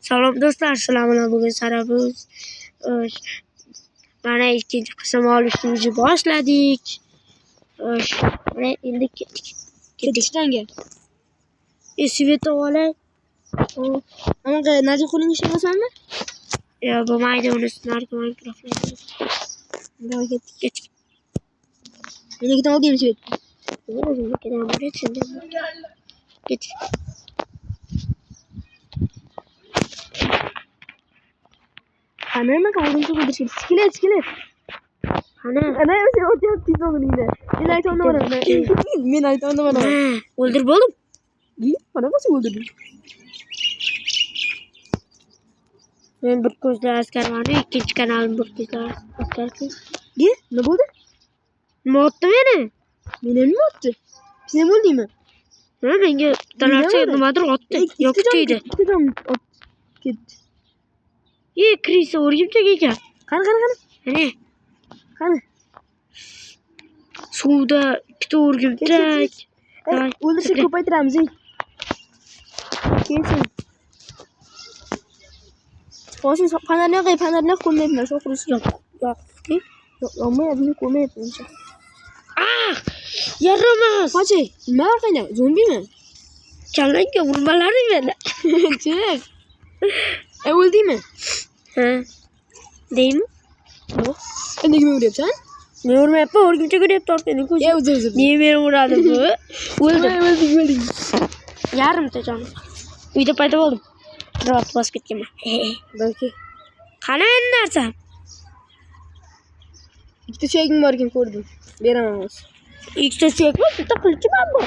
Salom do'stlar, sizlar bugun Sarabuz. Mana ikkinchi qism olishni boshladik. Mana endi ketdik. Sveta olay. Ama nerede kolun işe basanmı? Ya bo'lmaydi unisi narigi mikrofon. Ketdik. Meni gittim al diyeyim Sveta. Ketdik. Anne kaldın çok ödür şey. Sikilet. Ana Sen oturup tiz olun yine. Ben ait onda bana. Ben ait onda bana. o'ldirib bo'ldim. Bana nasıl öldürdün? Men bir ko'zli askarmani, ikkinchi kanalim bir ko'zli askar. Ne oldu? Nima otdi meni? Meni mi attı? Bize mi oldu mu? Ha, menga talarcha nimadir otdi. Yo'q deydi. Ketdi. Krisa o'rgimchak ekan. Qani. Qani? Suvda ikkita o'rgimchak. O'ldirsak ko'paytiramiz. Kelsin. Olsun panarni qo'ymayapman, shu qurisi yo'q. Yo'qmayapti, qo'ymayapti. Yaramas. Qochi, nima qildi? Zombimi? Kallangga urmalaring meni. Chiq. O'ldingmi? Ha. Deymi? Yo'q. Endi nima uryapsan? Men urmayapman, o'rgimchak uryapti orqadan ko'z. O'zi. Niye meni uradi bu? O'ldim. Yarimta jonim. Uyda paydo bo'ldim. Rahat bosib ketganman. Balki. Qani endi narsam? Ikkita chegim bor ekan ko'rdim. Beraman. Ikkita chekmi? Bitta qilichim ham bor.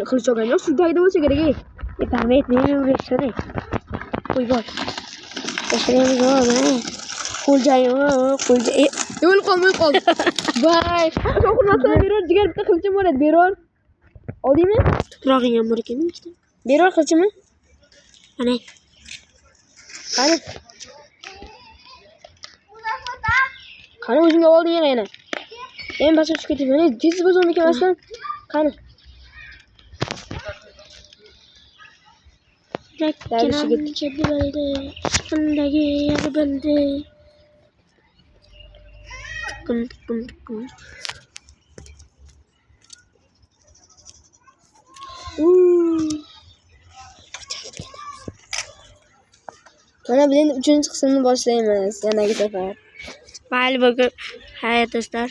Qilich olgan yo'q, sudagida bo'lsa kerak. Barmet neni uryapsan? Qo'y bor. Tashraymiz o'g'lim. Qo'lja. O'l qoldi. Voy. Sho'xurmasdan beror, jigar bitta qilichim bor edi, beror. Oldingmi? Tuprog'ing ham bor ekan ikkita. Beror qilichimni. Mana. Qani o'zingga olding yana. Men boshqa chiqib ketaman. Tez bozorga kelmasdan. Qani. Rakkanam chedildi. Qandagi yer bildi. Kum. Mana bugun 3-chi qismni boshlaymiz yanagi safar. Mayli bugun. Hayot do'stlar.